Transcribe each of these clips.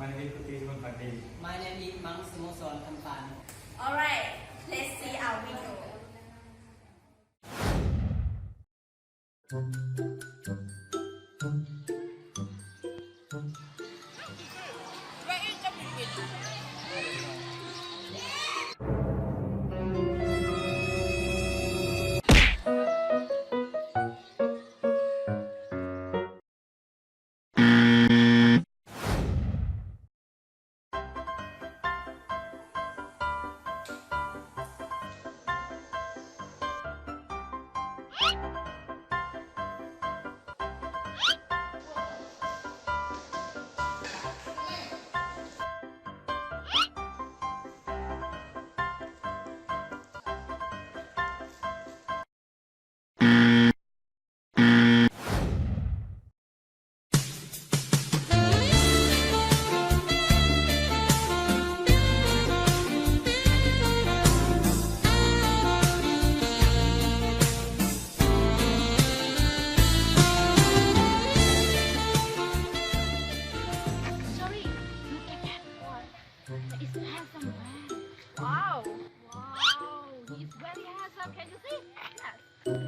My name is Kuti Juman Pandey. My name is Mang Sumoson Kampan. Alright, let's see our video. Sorry, look at that one. It's a handsome man. Wow, wow, he's very handsome. Can you see? Yes.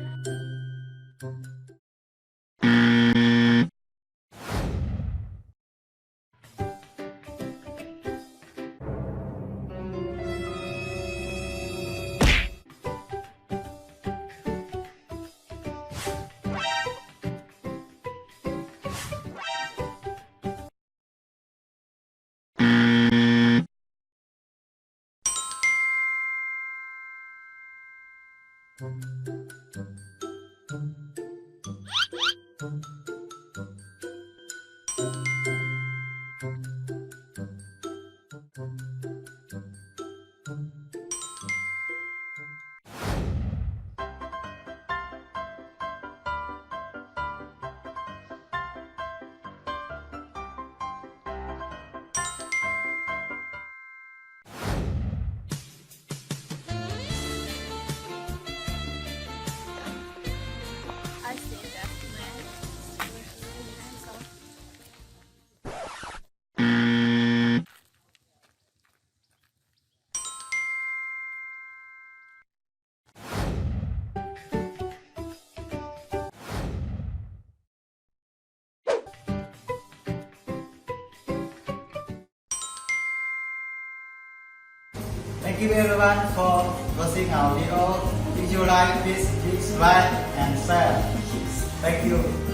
I see that man. He's really handsome. Thank you everyone for watching our video. If you like this, please like and share. Thank you.